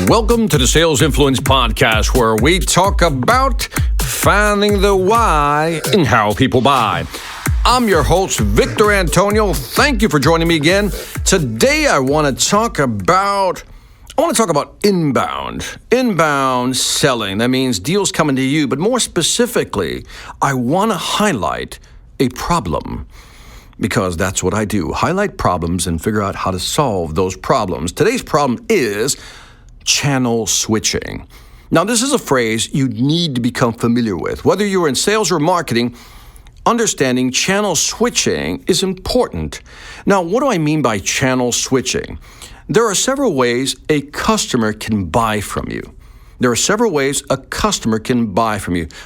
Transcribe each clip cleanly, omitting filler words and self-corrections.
Welcome to the Sales Influence Podcast, where we talk about finding the why in how people buy. I'm your host, Victor Antonio. Thank you for joining me again. Today, I want to talk about inbound selling. That means deals coming to you, but more specifically, I want to highlight a problem. Because that's what I do, highlight problems and figure out how to solve those problems. Today's problem is channel switching. Now, this is a phrase you need to become familiar with. Whether you're in sales or marketing, understanding channel switching is important. Now, what do I mean by channel switching? There are several ways a customer can buy from you.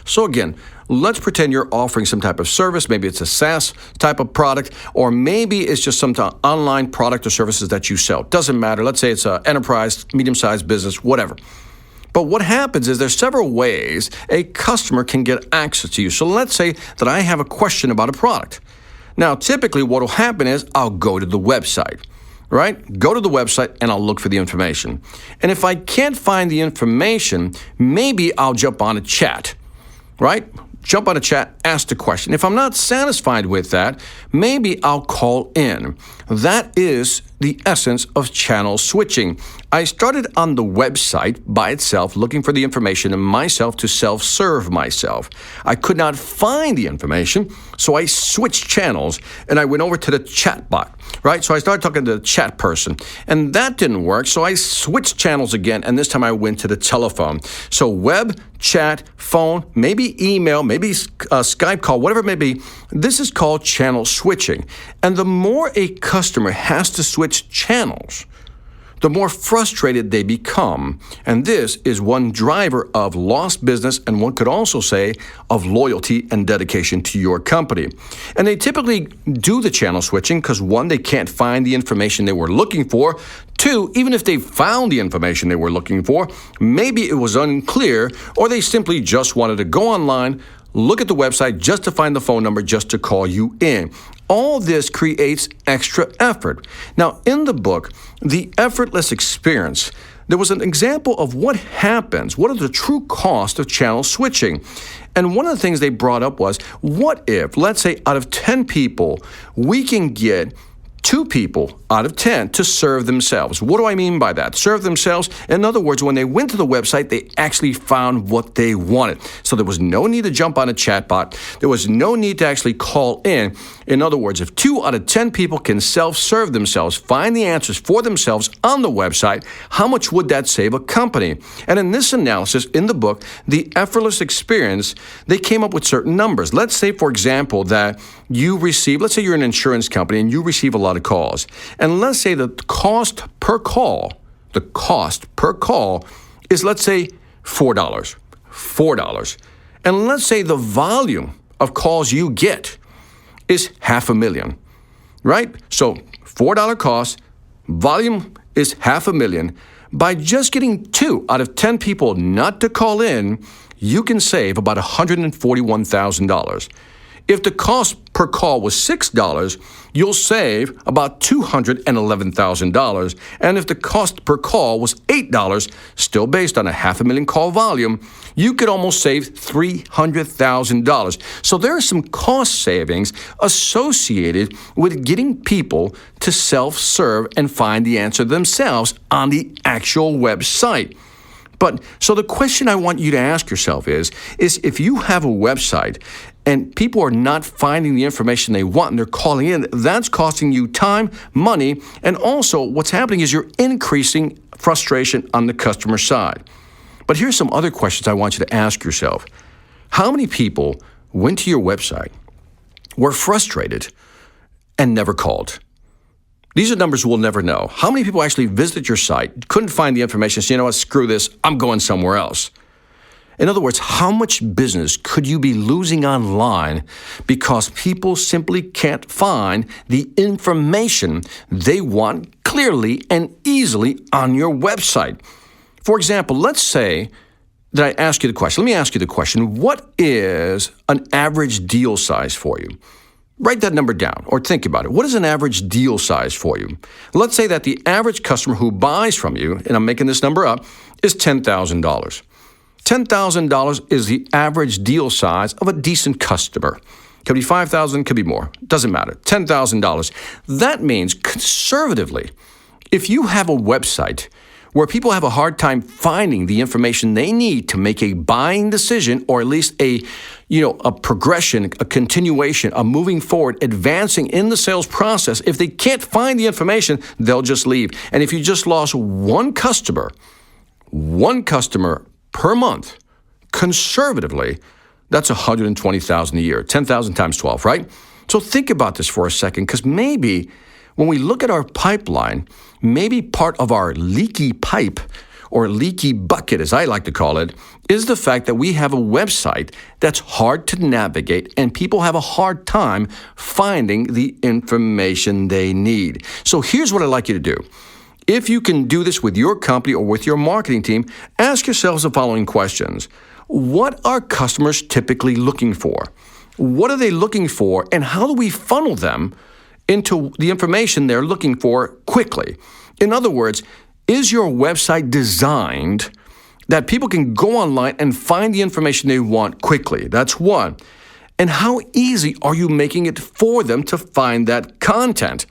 So again, let's pretend you're offering some type of service. Maybe it's a SaaS type of product, or maybe it's just some online product or services that you sell. Doesn't matter. Let's say it's an enterprise, medium-sized business, whatever. But what happens is there's several ways a customer can get access to you. So let's say that I have a question about a product. Now, typically what will happen is I'll go to the website. Right? Go to the website and I'll look for the information. And if I can't find the information, maybe I'll jump on a chat, right? Jump on a chat, ask the question. If I'm not satisfied with that, maybe I'll call in. That is the essence of channel switching. I started on the website by itself, looking for the information and myself to self-serve myself. I could not find the information, so I switched channels and I went over to the chat bot, right? So I started talking to the chat person and that didn't work, so I switched channels again and this time I went to the telephone. So web, chat, phone, maybe email, maybe a Skype call, whatever it may be, this is called channel switching. And the more a customer has to switch channels, the more frustrated they become. And this is one driver of lost business, and one could also say of loyalty and dedication to your company. And they typically do the channel switching because one, they can't find the information they were looking for. Two, even if they found the information they were looking for, maybe it was unclear, or they simply just wanted to go online, look at the website just to find the phone number just to call you in. All this creates extra effort. Now, in the book, The Effortless Experience, there was an example of what happens, what are the true costs of channel switching. And one of the things they brought up was, what if, let's say, out of 10 people, we can get 2 people out of 10 to serve themselves. What do I mean by that? Serve themselves. In other words, when they went to the website, they actually found what they wanted. So there was no need to jump on a chatbot. There was no need to actually call in. In other words, if 2 out of 10 people can self-serve themselves, find the answers for themselves on the website, how much would that save a company? And in this analysis, in the book, The Effortless Experience, they came up with certain numbers. Let's say, for example, that you receive, let's say you're an insurance company and you receive a lot of calls. And let's say the cost per call is, let's say, $4. And let's say the volume of calls you get is 500,000, right? So $4 cost, volume is 500,000. By just getting 2 out of 10 people not to call in, you can save about $141,000. If the cost per call was $6, you'll save about $211,000. And if the cost per call was $8, still based on a 500,000 call volume, you could almost save $300,000. So there are some cost savings associated with getting people to self-serve and find the answer themselves on the actual website. But so the question I want you to ask yourself is if you have a website and people are not finding the information they want and they're calling in, that's costing you time, money, and also what's happening is you're increasing frustration on the customer side. But here's some other questions I want you to ask yourself. How many people went to your website, were frustrated, and never called? These are numbers we'll never know. How many people actually visited your site, couldn't find the information, so you know what, screw this, I'm going somewhere else? In other words, how much business could you be losing online because people simply can't find the information they want clearly and easily on your website? For example, let's say that I ask you the question. Let me ask you the question. What is an average deal size for you? Write that number down or think about it. What is an average deal size for you? Let's say that the average customer who buys from you, and I'm making this number up, is $10,000. $10,000 is the average deal size of a decent customer. Could be $5,000, could be more. Doesn't matter. $10,000. That means conservatively, if you have a website where people have a hard time finding the information they need to make a buying decision, or at least a progression, a continuation, a moving forward, advancing in the sales process, if they can't find the information, they'll just leave. And if you just lost one customer per month, conservatively, that's $120,000 a year, 10,000 times 12, right? So think about this for a second, because maybe when we look at our pipeline, maybe part of our leaky pipe, or leaky bucket, as I like to call it, is the fact that we have a website that's hard to navigate and people have a hard time finding the information they need. So here's what I'd like you to do. If you can do this with your company or with your marketing team, ask yourselves the following questions. What are customers typically looking for? What are they looking for, and how do we funnel them into the information they're looking for quickly? In other words, is your website designed that people can go online and find the information they want quickly? That's one. And how easy are you making it for them to find that content?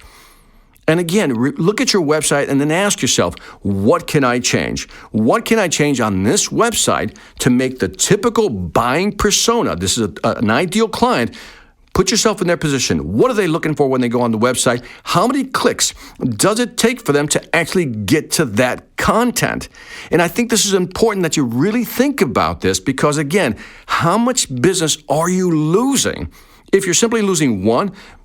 And again, look at your website and then ask yourself, what can I change? What can I change on this website to make the typical buying persona, this is an ideal client, put yourself in their position. What are they looking for when they go on the website? How many clicks does it take for them to actually get to that content? And I think this is important that you really think about this, because again, how much business are you losing if you're simply losing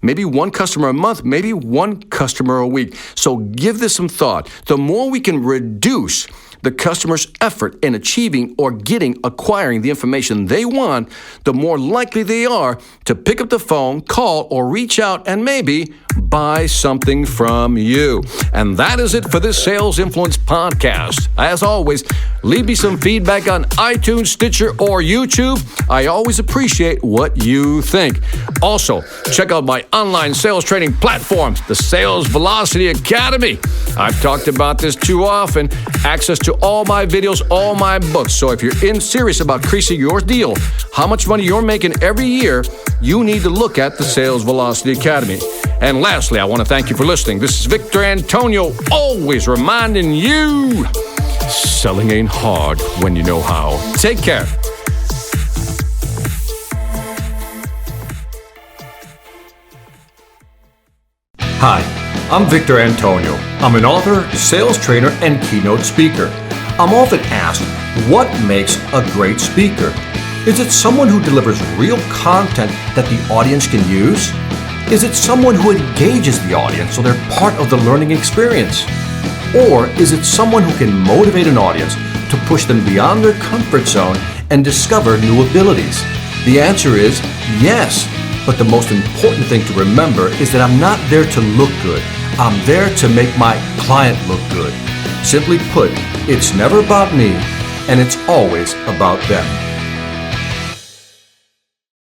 maybe one customer a month, maybe one customer a week? So give this some thought. The more we can reduce the customer's effort in achieving or acquiring the information they want, the more likely they are to pick up the phone, call, or reach out and maybe buy something from you. And that is it for this Sales Influence podcast. As always, leave me some feedback on iTunes, Stitcher, or YouTube. I always appreciate what you think. Also, check out my online sales training platforms, the Sales Velocity Academy. I've talked about this too often. Access to all my videos, all my books. So if you're serious about increasing your deal, how much money you're making every year, you need to look at the Sales Velocity Academy. And lastly, I want to thank you for listening. This is Victor Antonio, always reminding you, selling ain't hard when you know how. Take care. Hi, I'm Victor Antonio. I'm an author, sales trainer, and keynote speaker. I'm often asked, what makes a great speaker? Is it someone who delivers real content that the audience can use? Is it someone who engages the audience so they're part of the learning experience? Or is it someone who can motivate an audience to push them beyond their comfort zone and discover new abilities? The answer is yes. But the most important thing to remember is that I'm not there to look good. I'm there to make my client look good. Simply put, it's never about me, and it's always about them.